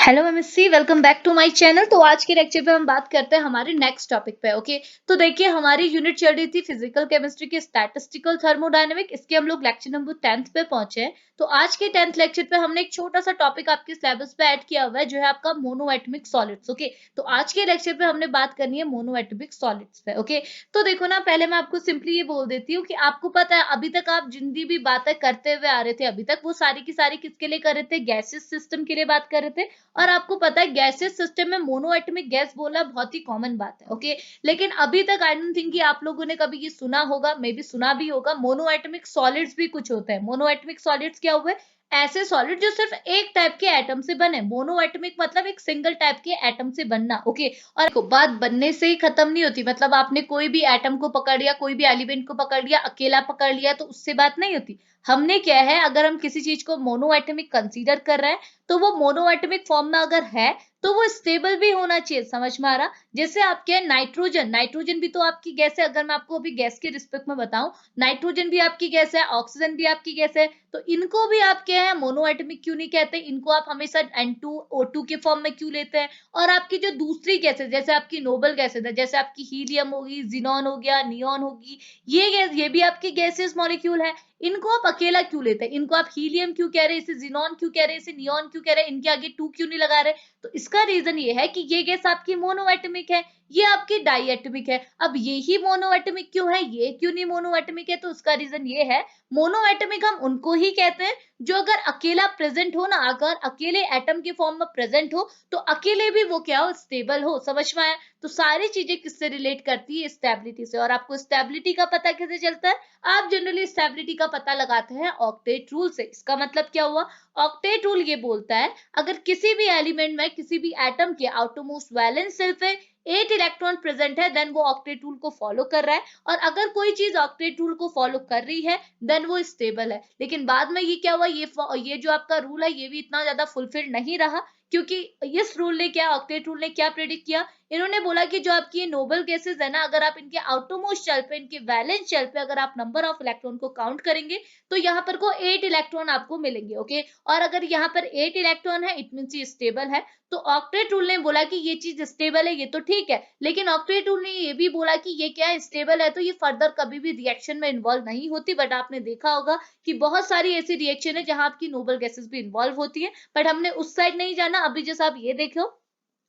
Hello MSc, welcome back to my channel. तो आज के लेक्चर पे हम बात करते हैं हमारे नेक्स्ट टॉपिक पे। ओके, तो देखिए हमारी यूनिट चल रही थी फिजिकल केमिस्ट्री की स्टैटिस्टिकल थर्मोडायनेमिक। इसके हम लोग लेक्चर नंबर 10th पे पहुंचे हैं। तो आज के 10th लेक्चर पे हमने एक छोटा सा टॉपिक आपके सिलेबस पे ऐड किया हुआ है, जो है आपका मोनोएटमिक सॉलिड्स। ओके, तो आज के लेक्चर पे हमने बात करनी है मोनोएटमिक सॉलिड्स पे। ओके, तो देखो ना, पहले मैं आपको सिंपली ये बोल देती हूँ कि आपको पता है अभी तक आप जितनी भी बातें करते हुए आ रहे थे अभी तक, वो सारी की सारी किसके लिए कर रहे थे? गैसेस सिस्टम के लिए बात कर रहे थे। और आपको पता है गैसेस सिस्टम में मोनोएटमिक गैस बोलना बहुत ही कॉमन बात है। ओके, लेकिन अभी तक आई डोंट थिंक कि आप लोगों ने कभी ये सुना होगा, मे बी सुना भी होगा, मोनोएटमिक सॉलिड्स भी कुछ होते हैं। मोनोएटमिक सॉलिड्स क्या हुए? ऐसे सॉलिड जो सिर्फ एक टाइप के एटम से बने। मोनोएटमिक मतलब एक सिंगल टाइप के एटम से बनना। ओके, और देखो बात बनने से ही खत्म नहीं होती। मतलब आपने कोई भी एटम को पकड़ लिया, कोई भी एलिमेंट को पकड़ लिया, अकेला पकड़ लिया, तो उससे बात नहीं होती। हमने क्या है, अगर हम किसी चीज को मोनोएटमिक कंसीडर कर रहे हैं तो वो मोनोएटमिक फॉर्म में अगर है तो वो स्टेबल भी होना चाहिए। समझ में आ रहा? जैसे आपके नाइट्रोजन, नाइट्रोजन भी तो आपकी गैस है। अगर मैं आपको अभी गैस के रिस्पेक्ट में बताऊं, नाइट्रोजन भी आपकी गैस है, ऑक्सीजन भी आपकी गैस है। तो इनको भी आप क्या है, मोनोएटमिक क्यों नहीं कहते? इनको आप हमेशा N2O2 के फॉर्म में क्यों लेते हैं? और आपकी जो दूसरी गैसेस, जैसे आपकी नोबल गैसेस है, जैसे आपकी हीलियम होगी, जिनॉन हो गया, नियॉन होगी, ये गैस, ये भी आपकी गैसेस मॉलिक्यूल है। इनको आप अकेला क्यों लेते हैं? इनको आप हीलियम क्यों कह रहे हैं, इसे जिनॉन क्यों कह रहे हैं, इसे नियॉन क्यों कह रहे हैं, इनके आगे टू क्यों नहीं लगा रहे? तो इसका रीजन ये है कि ये गैस आपकी मोनोएटमिक है, ये आपकी डाइएटमिक है। अब ये ही मोनोएटमिक क्यों है, ये क्यों नहीं मोनोएटमिक है? तो उसका रीजन ये है, मोनोएटमिक हम उनको ही कहते हैं जो अगर अकेला प्रेजेंट हो ना, अगर अकेले एटम के फॉर्म में प्रेजेंट हो तो अकेले भी वो क्या हो, स्टेबल हो। समझ में आया? तो सारी चीजें किससे रिलेट करती है? स्टेबिलिटी से। और आपको स्टेबिलिटी का पता कैसे चलता है? आप जनरली स्टेबिलिटी का पता लगाते हैं ऑक्टेट रूल से। इसका मतलब क्या हुआ? ऑक्टेट रूल ये बोलता है, अगर किसी भी एलिमेंट में, किसी भी एटम के आउटरमोस्ट वैलेंस शेल पे 8 इलेक्ट्रॉन प्रेजेंट है, देन वो ऑक्टेट रूल को फॉलो कर रहा है। और अगर कोई चीज ऑक्टेट रूल को फॉलो कर रही है देन वो स्टेबल है। लेकिन बाद में ये क्या हुआ, ये जो आपका रूल है ये भी इतना ज्यादा फुलफिल नहीं रहा, क्योंकि इस रूल ने क्या, ऑक्टेट रूल ने क्या प्रेडिक्ट किया? इन्होंने बोला कि जो आपकी ये नोबल गैसेस है ना, अगर आप इनके आउटरमोस्ट शेल पे, इनके वैलेंस शेल पे अगर आप नंबर ऑफ इलेक्ट्रॉन को काउंट करेंगे तो यहाँ पर को 8 इलेक्ट्रॉन आपको मिलेंगे। ओके, और अगर यहाँ पर 8 इलेक्ट्रॉन है, इट मींस ये स्टेबल है। तो ऑक्टेट रूल ने बोला कि ये चीज स्टेबल है, ये तो ठीक है, लेकिन ऑक्टेट रूल ने ये भी बोला कि ये क्या है, स्टेबल है तो ये फर्दर कभी भी रिएक्शन में इन्वॉल्व नहीं होती। बट आपने देखा होगा कि बहुत सारी ऐसी रिएक्शन है जहां आपकी नोबल गैसेस भी इन्वॉल्व होती है, बट हमने उस साइड नहीं जाना। अभी जैसे आप ये देखो,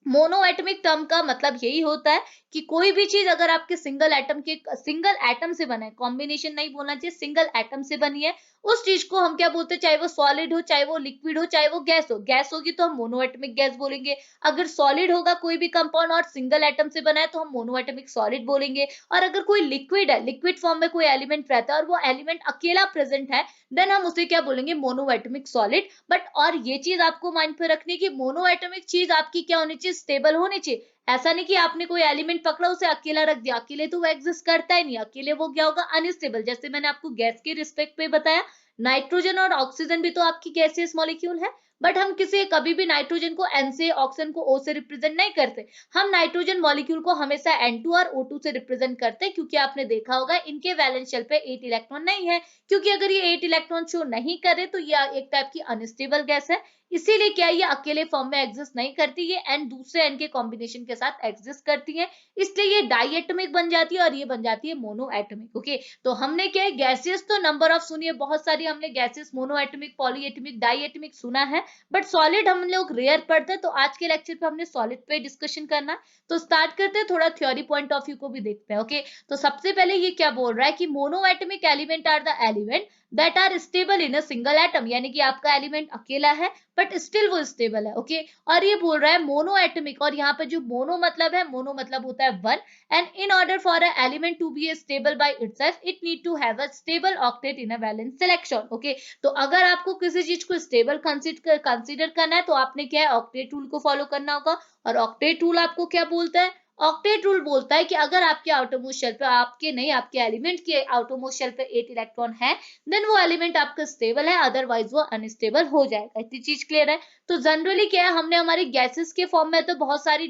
मोनोएटमिक टर्म का मतलब यही होता है कि कोई भी चीज अगर आपके सिंगल एटम से बना है, कॉम्बिनेशन नहीं बोलना चाहिए, सिंगल एटम से बनी है, उस चीज को हम क्या बोलते हैं? चाहे वो सॉलिड हो, चाहे वो लिक्विड हो, चाहे वो गैस हो। गैस होगी तो हम मोनोएटमिक गैस बोलेंगे। अगर सॉलिड होगा कोई भी कंपाउंड और सिंगल एटम से बना है तो हम मोनोएटमिक सॉलिड बोलेंगे। और अगर कोई लिक्विड है, लिक्विड फॉर्म में कोई एलिमेंट रहता है और वो एलिमेंट अकेला प्रेजेंट है, देन हम उसे क्या बोलेंगे? Monoatomic solid. बट और ये चीज आपको माइंड पे रखनी है कि मोनोएटमिक चीज आपकी क्या होनी चाहिए? स्टेबल होनी चाहिए। ऐसा नहीं कि आपने कोई एलिमेंट पकड़ा उसे अकेला रख दिया, अकेले तो वो एग्जिस्ट करता ही नहीं, अकेले वो क्या होगा? अनस्टेबल। जैसे मैंने आपको गैस के रिस्पेक्ट पे बताया, नाइट्रोजन और ऑक्सीजन भी तो आपकी गैसियस मॉलिक्यूल है। बट हम किसी कभी भी नाइट्रोजन को एन से, ऑक्सीजन को ओ से रिप्रेजेंट नहीं करते। हम नाइट्रोजन मॉलिक्यूल को हमेशा N2 और O2 से रिप्रेजेंट करते हैं, क्योंकि आपने देखा होगा इनके वैलेंस शेल पे 8 इलेक्ट्रॉन नहीं है। क्योंकि अगर ये 8 इलेक्ट्रॉन शो नहीं करे तो ये एक टाइप की अनस्टेबल गैस है। इसीलिए क्या, ये अकेले फॉर्म में एग्जिस्ट नहीं करती, ये एन दूसरे एन के कॉम्बिनेशन के साथ एग्जिस्ट करती है। इसलिए ये डाइएटमिक बन जाती है और ये बन जाती है मोनोएटमिक। ओके, तो हमने क्या है, गैसेस तो नंबर ऑफ सुनिए बहुत सारी, हमने गैसेस मोनोएटमिक, पॉलीएटमिक, डाइएटमिक सुना है। बट सॉलिड हम लोग रेयर पढ़ते हैं, तो आज के लेक्चर पे हमने सॉलिड पे डिस्कशन करना है। तो स्टार्ट करते हैं, थोड़ा थ्योरी पॉइंट ऑफ व्यू को भी देखते हैं। ओके, तो सबसे पहले ये क्या बोल रहा है कि monoatomic element are the element that are stable in a single atom, यानी कि आपका एलिमेंट अकेला है बट स्टिल वो स्टेबल है। ओके, और ये बोल रहा है मोनोएटमिक, और यहाँ पे जो मोनो मतलब है, मोनो मतलब होता है one, and in order for a element to be stable by itself it need to have a stable octet in a valence selection. Okay, तो अगर आपको किसी चीज को स्टेबल कंसीडर करना है तो आपने क्या है, ऑक्टेट रूल को फॉलो करना होगा। और ऑक्टेट रूल आपको क्या बोलता है? ऑक्टेट रूल बोलता है कि अगर आपके आउटरमोस्ट शेल पे, आपके एलिमेंट के आउटरमोस्ट शेल पे 8 इलेक्ट्रॉन है, देन वो एलिमेंट आपका स्टेबल है, अदरवाइज वो अनस्टेबल हो जाएगा। इतनी चीज क्लियर है। तो जनरली क्या है, हमने हमारी गैसेस के फॉर्म में तो बहुत सारी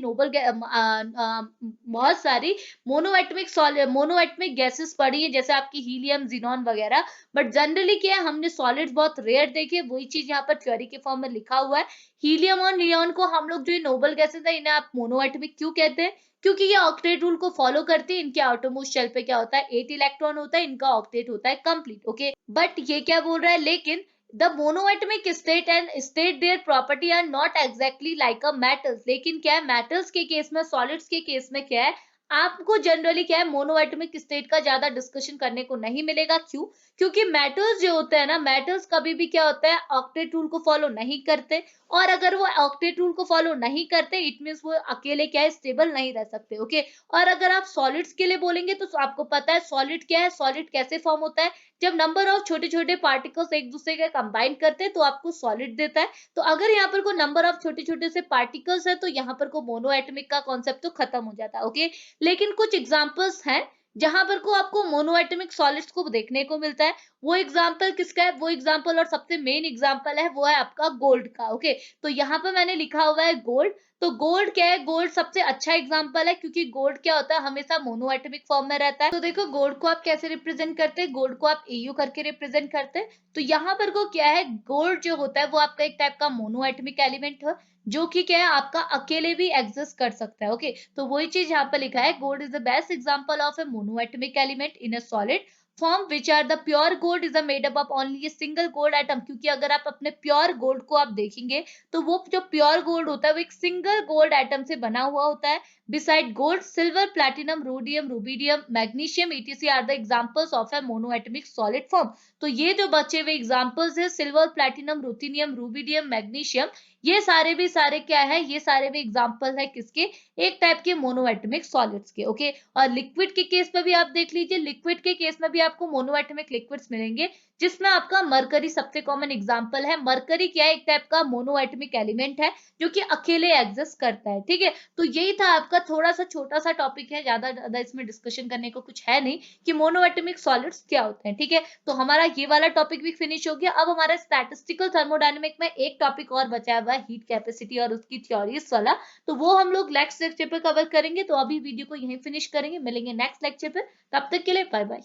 बहुत सारी मोनोएटमिक गैसेस पढ़ी है, जैसे आपकी हीलियम, जीनॉन वगैरह। बट जनरली क्या है, हमने सॉलिड्स बहुत रेयर देखे। वही चीज यहाँ पर थ्योरी के फॉर्म में लिखा हुआ है। हीलियम और नियॉन को हम लोग, जो नोबल गैसेस है, इन्हें आप मोनोएटमिक क्यों कहते हैं? क्योंकि ये ऑक्टेट रूल को फॉलो करती है। इनके आउटरमोस्ट शेल पे क्या होता है, 8 इलेक्ट्रॉन होता है, इनका ऑक्टेट होता है कंप्लीट। ओके, बट ये क्या बोल रहा है, लेकिन the monoatomic state and state their property are not exactly like a metals. लेकिन क्या है, मेटल्स के केस में, सॉलिड्स के केस में क्या है, आपको जनरली क्या है, मोनोएटमिक स्टेट का ज्यादा डिस्कशन करने को नहीं मिलेगा। क्यों? क्योंकि मेटल्स जो होते हैं ना, मेटल्स कभी भी क्या होता है, ऑक्टेट रूल को फॉलो नहीं करते। और अगर वो ऑक्टेट रूल को फॉलो नहीं करते, इट मींस वो अकेले क्या है, स्टेबल नहीं रह सकते। ओके। और अगर आप सॉलिड्स के लिए बोलेंगे, तो आपको पता है सॉलिड क्या है, सॉलिड कैसे फॉर्म होता है, जब नंबर ऑफ छोटे छोटे पार्टिकल्स एक दूसरे के कंबाइन करते हैं तो आपको सॉलिड देता है। तो अगर यहाँ पर कोई नंबर ऑफ छोटे छोटे से पार्टिकल्स है, तो यहाँ पर को मोनोएटमिक का कॉन्सेप्ट तो खत्म हो जाता है। ओके। लेकिन कुछ एग्जांपल्स हैं जहां पर को आपको मोनोएटमिक सॉलिड्स को देखने को मिलता है। वो एग्जांपल किसका है, वो एग्जांपल और सबसे मेन एग्जांपल है, वो है आपका गोल्ड का। ओके। तो यहाँ पर मैंने लिखा हुआ है गोल्ड। तो गोल्ड क्या है, गोल्ड सबसे अच्छा एग्जांपल है, क्योंकि गोल्ड क्या होता है, हमेशा मोनोएटमिक फॉर्म में रहता है। तो देखो गोल्ड को आप कैसे रिप्रेजेंट करते हैं, गोल्ड को आप एयू करके रिप्रेजेंट करते हैं। तो यहाँ पर को क्या है, गोल्ड जो होता है वो आपका एक टाइप का मोनोएटमिक एलिमेंट है, जो कि क्या है, आपका अकेले भी एग्जिस्ट कर सकता है। ओके। तो वही चीज यहाँ पर लिखा है, gold is the best example of a monoatomic element in a solid form which are the pure gold is made up of only single gold atom. क्योंकि अगर आप अपने प्योर गोल्ड को आप देखेंगे, तो वो जो प्योर गोल्ड होता है वो एक सिंगल गोल्ड एटम से बना हुआ होता है। Beside gold, silver, platinum, rhodium, rubidium, magnesium, ETC are the examples of a monoatomic solid form. तो ये जो बचे हुए एग्जांपल्स है, silver, platinum, ruthenium, rubidium, magnesium, ये सारे भी सारे क्या है, ये सारे भी एग्जांपल है किसके, एक टाइप के मोनोएटमिक सॉलिड्स के। ओके। और लिक्विड के केस में भी आप देख लीजिए, लिक्विड के केस में भी आपको मोनोएटमिक लिक्विड्स मिलेंगे, जिसमें आपका मरकरी सबसे कॉमन एग्जांपल है। मरकरी क्या है, एक टाइप का मोनोएटमिक एलिमेंट है, जो कि अकेले एग्जिस्ट करता है। ठीक है। तो यही था आपका थोड़ा सा छोटा सा टॉपिक है, ज्यादा इसमें डिस्कशन करने को कुछ है नहीं कि मोनोएटमिक सॉलिड्स क्या होते हैं। ठीक है। तो हमारा ये वाला टॉपिक भी फिनिश हो गया। अब हमारा स्टैटिस्टिकल थर्मोडायनेमिक में एक टॉपिक और बचा हुआ है, हीट कैपेसिटी और उसकी थ्योरीज वाला। तो वो हम लोग नेक्स्ट लेक्चर पे कवर करेंगे। तो अभी वीडियो को यहीं फिनिश करेंगे, मिलेंगे नेक्स्ट लेक्चर पे। तब तक के लिए बाय बाय।